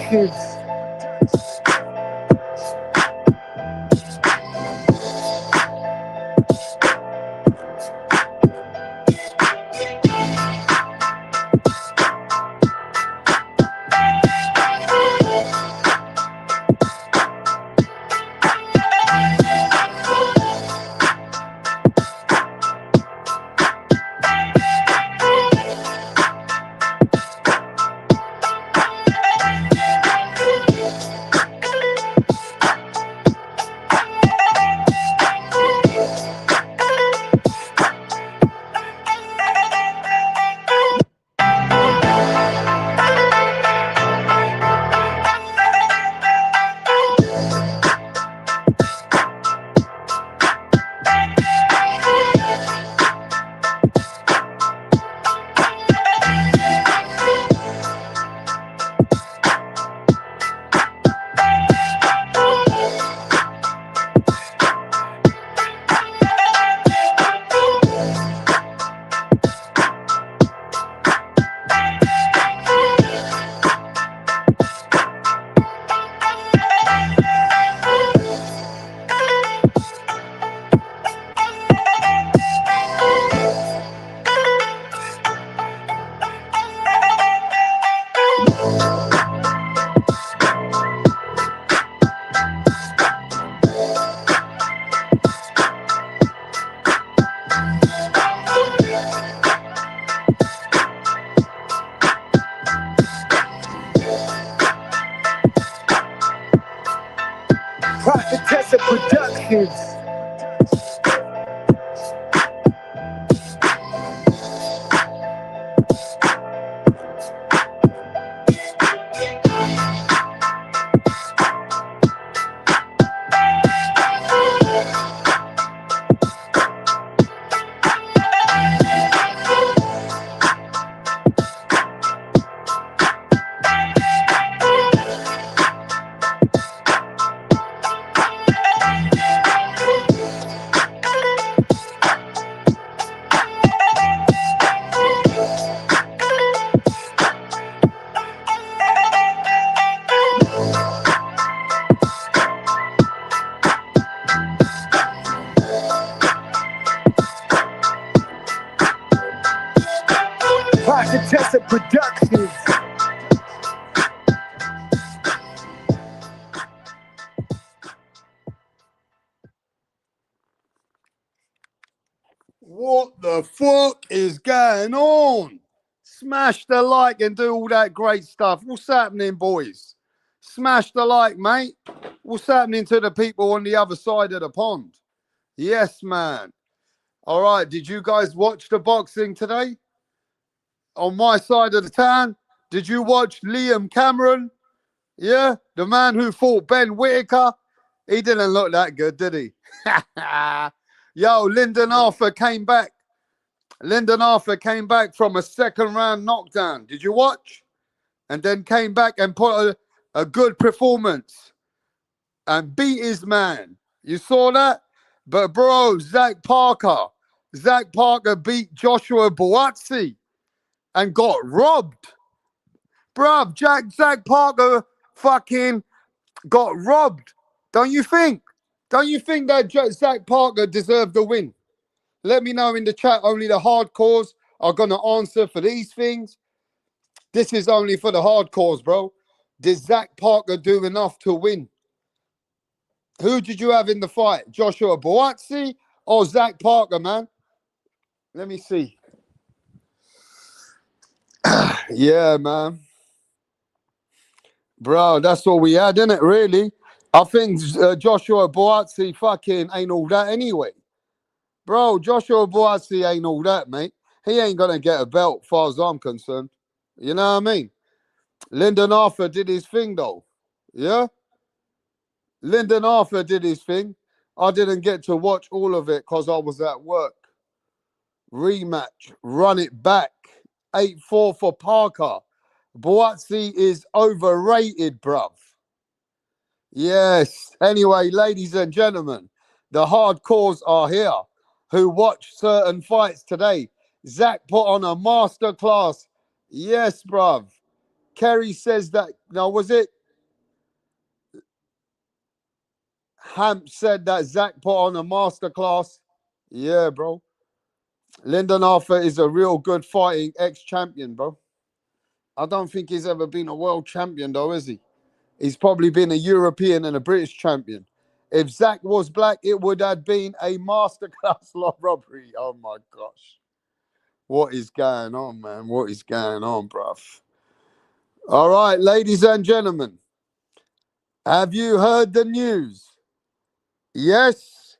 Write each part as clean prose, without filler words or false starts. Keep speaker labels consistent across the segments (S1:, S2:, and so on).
S1: Productions. Prophetessa Productions. Prophetessa Productions.
S2: What the fuck is going on? Smash the like and do all that great stuff. What's happening, boys? Smash the like, mate. What's happening to the people on the other side of the pond? Yes, man. All right, did you guys watch the boxing today? On my side of the town, did you watch Liam Cameron? Yeah, the man who fought Ben Whitaker. He didn't look that good, did he? Yo, Lyndon Arthur came back. Lyndon Arthur came back from a second round knockdown. Did you watch? And then came back and put a good performance and beat his man. You saw that? But bro, Zach Parker beat Joshua Buatsi and got robbed. Bruv, Zach Parker fucking got robbed. Don't you think? Don't you think that Zach Parker deserved the win? Let me know in the chat. Only the hardcores are going to answer for these things. This is only for the hardcores, bro. Did Zach Parker do enough to win? Who did you have in the fight? Joshua Buatsi or Zach Parker, man? Let me see. Yeah, man. Bro, that's all we had, innit, really? I think Joshua Buatsi fucking ain't all that anyway. Bro, Joshua Buatsi ain't all that, mate. He ain't going to get a belt, far as I'm concerned. You know what I mean? Lyndon Arthur did his thing, though. Yeah? Lyndon Arthur did his thing. I didn't get to watch all of it because I was at work. Rematch. Run it back. 8-4 for Parker. Buatsi is overrated, bruv. Yes. Anyway, ladies and gentlemen, the hardcores are here who watched certain fights today. Zach put on a masterclass. Yes, bruv. Kerry says that, now was it Hamp said that Zach put on a masterclass. Yeah, bro. Lyndon Arthur is a real good fighting ex-champion, bro. I don't think he's ever been a world champion, though, is he? He's probably been a European and a British champion. If Zach was black, it would have been a masterclass law robbery. Oh my gosh. What is going on, man? What is going on, bruv? All right, ladies and gentlemen, have you heard the news? Yes,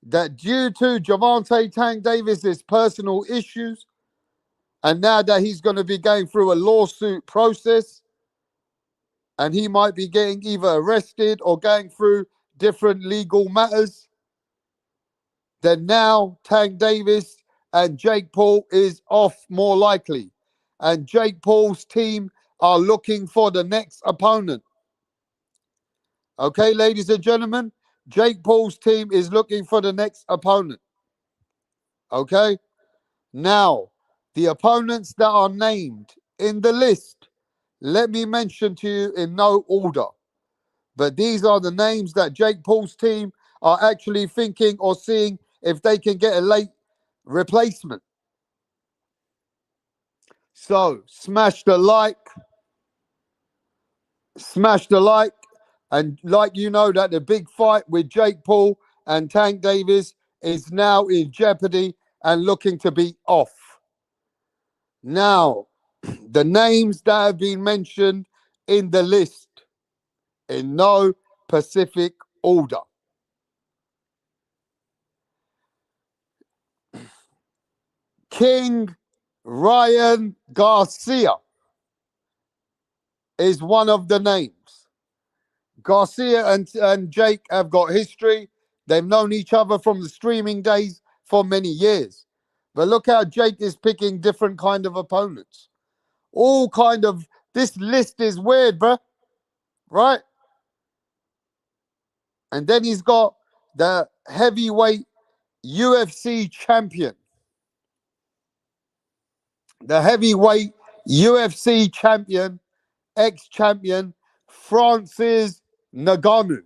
S2: that due to Javante Tank Davis's personal issues, and now that he's going to be going through a lawsuit process, and he might be getting either arrested or going through different legal matters, then now Tank Davis and Jake Paul is off more likely. And Jake Paul's team are looking for the next opponent. Okay, ladies and gentlemen, Jake Paul's team is looking for the next opponent. Okay, now the opponents that are named in the list, let me mention to you in no order. But these are the names that Jake Paul's team are actually thinking or seeing if they can get a late replacement. So smash the like, and like you know that the big fight with Jake Paul and Tank Davis is now in jeopardy and looking to be off. Now, the names that have been mentioned in the list in no specific order. King Ryan Garcia is one of the names. Garcia and Jake have got history. They've known each other from the streaming days for many years. But look how Jake is picking different kind of opponents. All kind of, this list is weird, bruh. Right? And then he's got the heavyweight UFC champion. The heavyweight UFC champion, ex-champion, Francis Ngannou.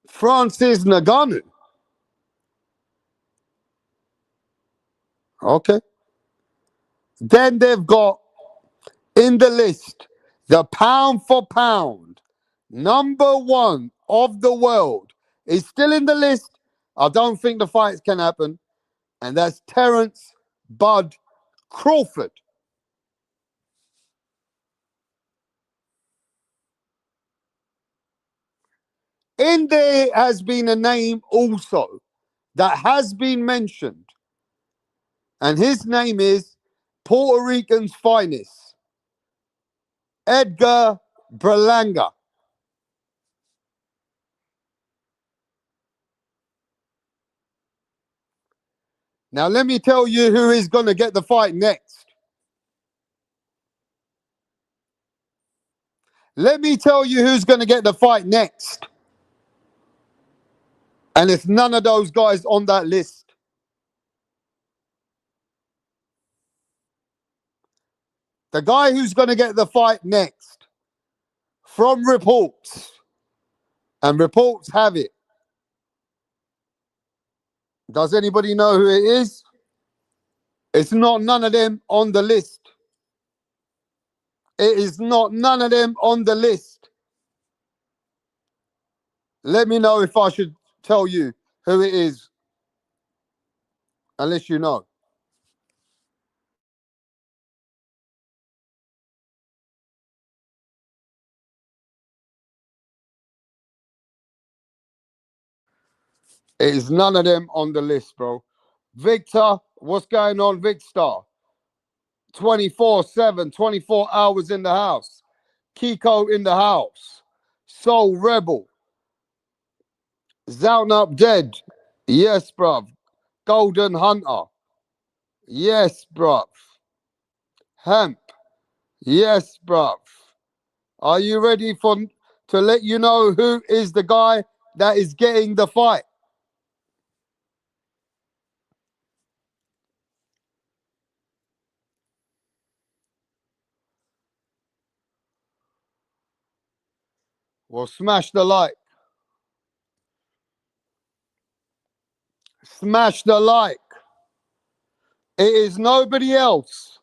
S2: Francis Ngannou. Okay. Then they've got in the list the pound for pound number one of the world is still in the list. I don't think the fights can happen. And that's Terence Bud Crawford. In there has been a name also that has been mentioned. And his name is Puerto Rican's finest, Edgar Berlanga. Now, let me tell you who is going to get the fight next. Let me tell you who's going to get the fight next. And it's none of those guys on that list. The guy who's going to get the fight next, from reports, and reports have it. Does anybody know who it is? It's not none of them on the list. It is not none of them on the list. Let me know if I should tell you who it is, unless you know. It is none of them on the list, bro. Victor, what's going on, Victor? 24/7, 24 hours in the house. Kiko in the house. Soul Rebel. Zound Up Dead. Yes, bruv. Golden Hunter. Yes, bruv. Hemp. Yes, bruv. Are you ready for to let you know who is the guy that is getting the fight? Well, smash the like. Smash the like. It is nobody else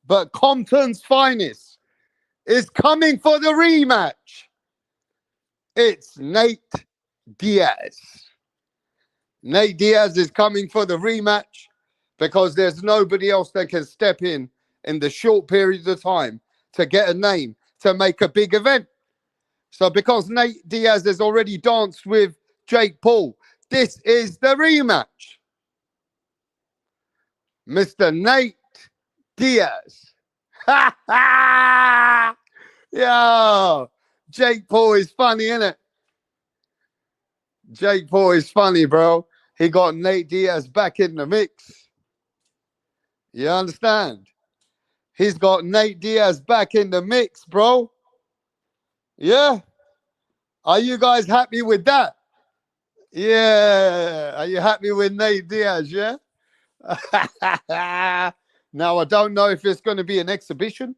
S2: but Compton's finest is coming for the rematch. It's Nate Diaz. Nate Diaz is coming for the rematch because there's nobody else that can step in the short period of time to get a name to make a big event. So because Nate Diaz has already danced with Jake Paul, this is the rematch. Mr. Nate Diaz. Ha ha! Yo, Jake Paul is funny, innit? Jake Paul is funny, bro. He got Nate Diaz back in the mix. You understand? He's got Nate Diaz back in the mix, bro. Yeah. Are you guys happy with that? Yeah. Are you happy with Nate Diaz? Yeah. Now, I don't know if it's going to be an exhibition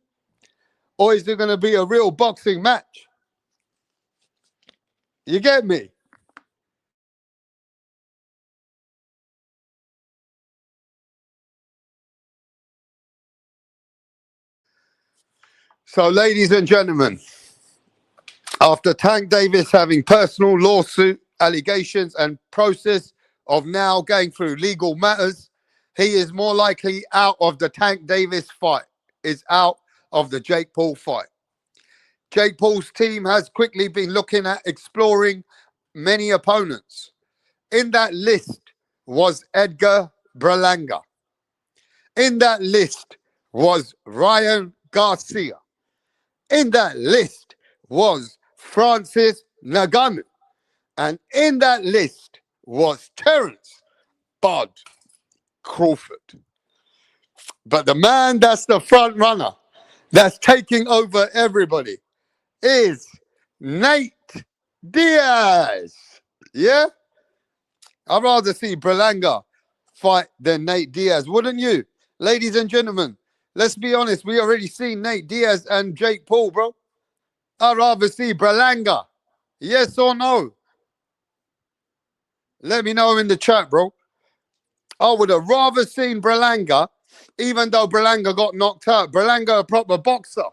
S2: or is it going to be a real boxing match? You get me? So, ladies and gentlemen, after Tank Davis having personal lawsuit allegations and process of now going through legal matters, he is more likely out of the Tank Davis fight, is out of the Jake Paul fight. Jake Paul's team has quickly been looking at exploring many opponents. In that list was Edgar Berlanga. In that list was Ryan Garcia. In that list was Francis Ngannou. And in that list was Terence Bud Crawford. But the man that's the front runner, that's taking over everybody, is Nate Diaz. Yeah? I'd rather see Berlanga fight than Nate Diaz, wouldn't you? Ladies and gentlemen, let's be honest. We already seen Nate Diaz and Jake Paul, bro. I'd rather see Berlanga. Yes or no? Let me know in the chat, bro. I would have rather seen Berlanga, even though Berlanga got knocked out. Berlanga a proper boxer.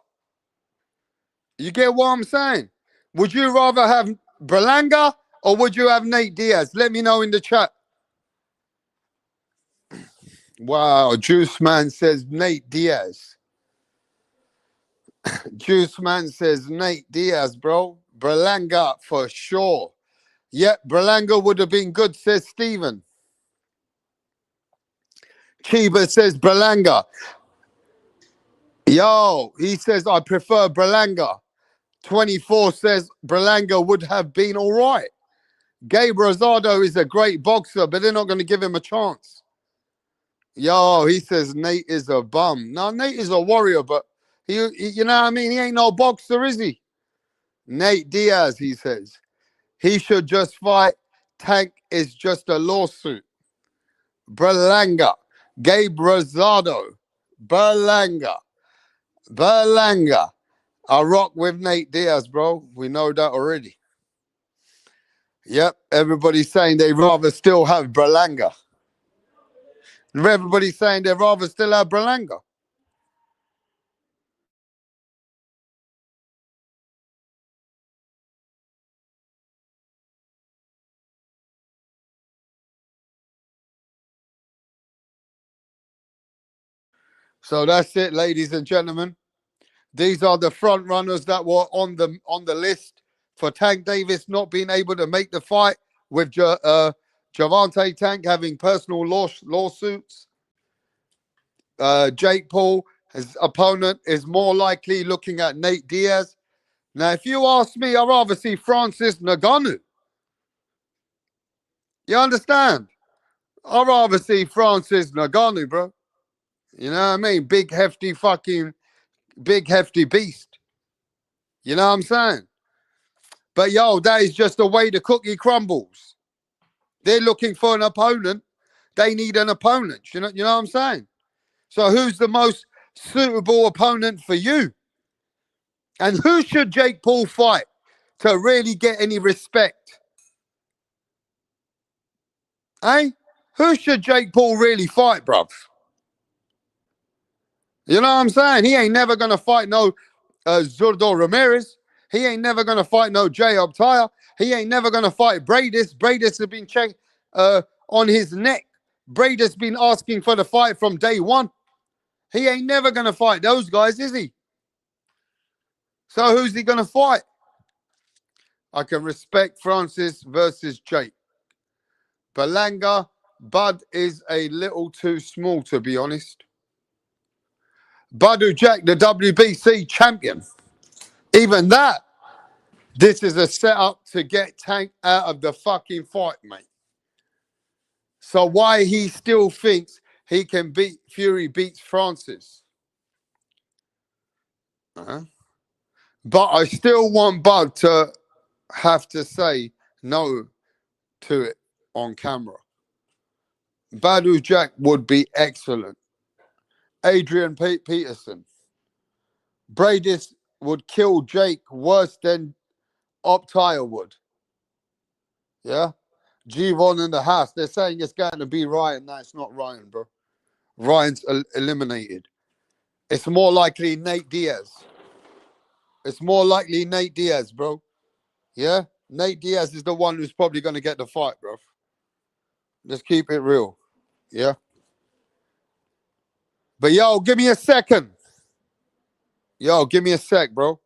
S2: You get what I'm saying? Would you rather have Berlanga or would you have Nate Diaz? Let me know in the chat. Wow, Juice Man says Nate Diaz. Juice Man says Nate Diaz, bro. Berlanga for sure. Yep, Berlanga would have been good, says Steven. Chiba says Berlanga. Yo, he says I prefer Berlanga. 24 says Berlanga would have been all right. Gabe Rosado is a great boxer, but they're not going to give him a chance. Yo, he says Nate is a bum. No, Nate is a warrior, but he you know what I mean? He ain't no boxer, is he? Nate Diaz, he says. He should just fight. Tank is just a lawsuit. Berlanga. Gabe Rosado. Berlanga. Berlanga. I rock with Nate Diaz, bro. We know that already. Yep, everybody's saying they'd rather still have Berlanga. Everybody's saying they'd rather still have Berlanga. So that's it, ladies and gentlemen. These are the front runners that were on the list for Tank Davis not being able to make the fight with Gervonta Tank having personal lawsuits. Jake Paul, his opponent, is more likely looking at Nate Diaz. Now, if you ask me, I'd rather see Francis Ngannou. You understand? I'd rather see Francis Ngannou, bro. You know what I mean? Big, hefty beast. You know what I'm saying? But yo, that is just the way the cookie crumbles. They're looking for an opponent. They need an opponent. You know what I'm saying? So who's the most suitable opponent for you? And who should Jake Paul fight? to really get any respect? Eh? Who should Jake Paul really fight, bruv? You know what I'm saying? He ain't never gonna fight no Zurdo Ramirez. He ain't never gonna fight no Jay Optaya. He ain't never gonna fight Bradis. Bradis has been checked on his neck. Bradis been asking for the fight from day one. He ain't never gonna fight those guys, is he? So who's he gonna fight? I can respect Francis versus Jake. Berlanga, Bud is a little too small, to be honest. Badu Jack, the WBC champion. Even that, this is a setup to get Tank out of the fucking fight, mate. So why he still thinks he can beat Fury beats Francis? But I still want Bud to have to say no to it on camera. Badu Jack would be excellent. Adrian Peterson. Bradis would kill Jake worse than Optaya would. Yeah? G1 in the house. They're saying it's going to be Ryan. No, it's not Ryan, bro. Ryan's eliminated. It's more likely Nate Diaz. It's more likely Nate Diaz, bro. Yeah? Nate Diaz is the one who's probably going to get the fight, bro. Let's keep it real. Yeah? But yo, give me a second. Yo, give me a sec, bro.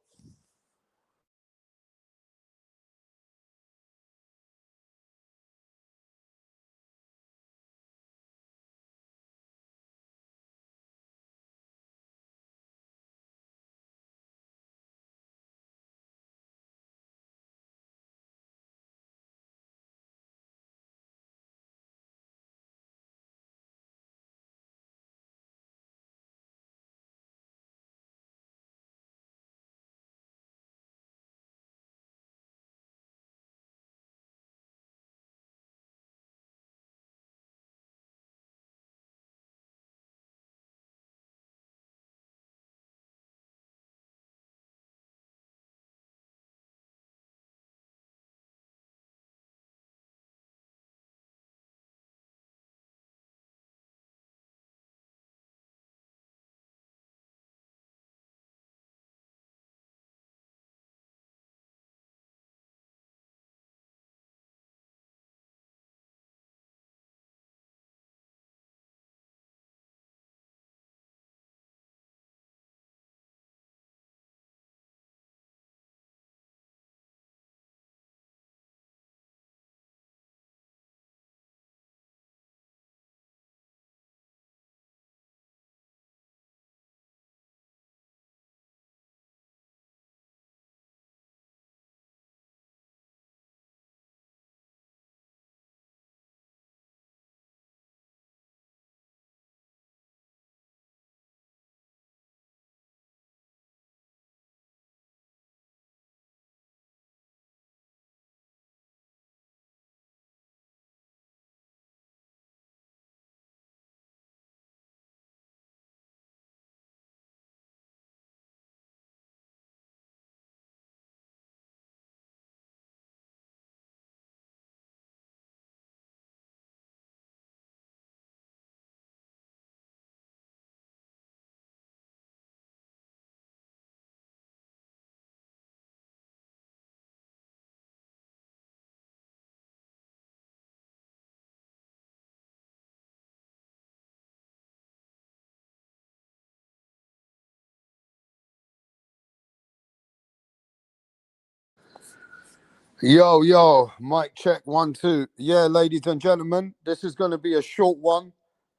S2: Yo, mic check 1, 2. Yeah, ladies and gentlemen, this is going to be a short one.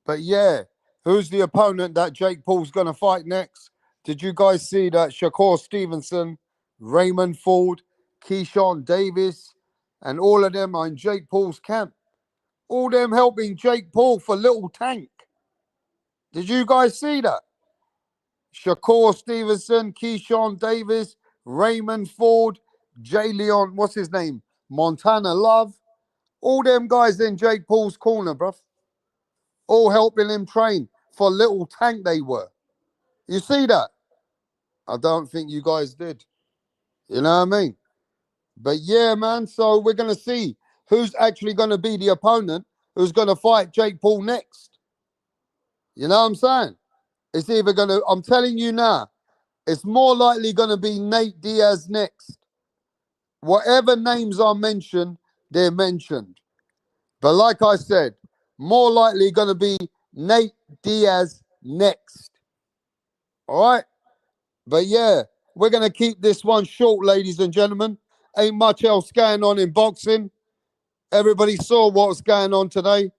S2: But yeah, who's the opponent that Jake Paul's going to fight next? Did you guys see that Shakur Stevenson, Raymond Ford, Keyshawn Davis, and all of them are in Jake Paul's camp? All them helping Jake Paul for Little Tank. Did you guys see that? Shakur Stevenson, Keyshawn Davis, Raymond Ford, Jay Leon, what's his name? Montana Love. All them guys in Jake Paul's corner, bruv. All helping him train for Little Tank they were. You see that? I don't think you guys did. You know what I mean? But yeah, man. So we're gonna see who's actually gonna be the opponent who's gonna fight Jake Paul next. You know what I'm saying? It's either gonna. I'm telling you now. It's more likely gonna be Nate Diaz next. Whatever names are mentioned, they're mentioned. But like I said, more likely gonna be Nate Diaz next. All right. But yeah, we're going to keep this one short, ladies and gentlemen. Ain't much else going on in boxing. Everybody saw what's going on today.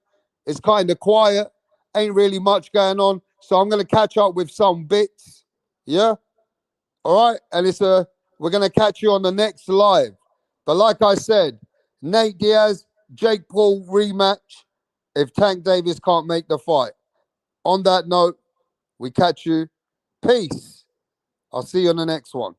S2: It's kind of quiet. Ain't really much going on. So I'm going to catch up with some bits. Yeah. All right. And we're going to catch you on the next live. But like I said, Nate Diaz, Jake Paul rematch if Tank Davis can't make the fight. On that note, we catch you. Peace. I'll see you on the next one.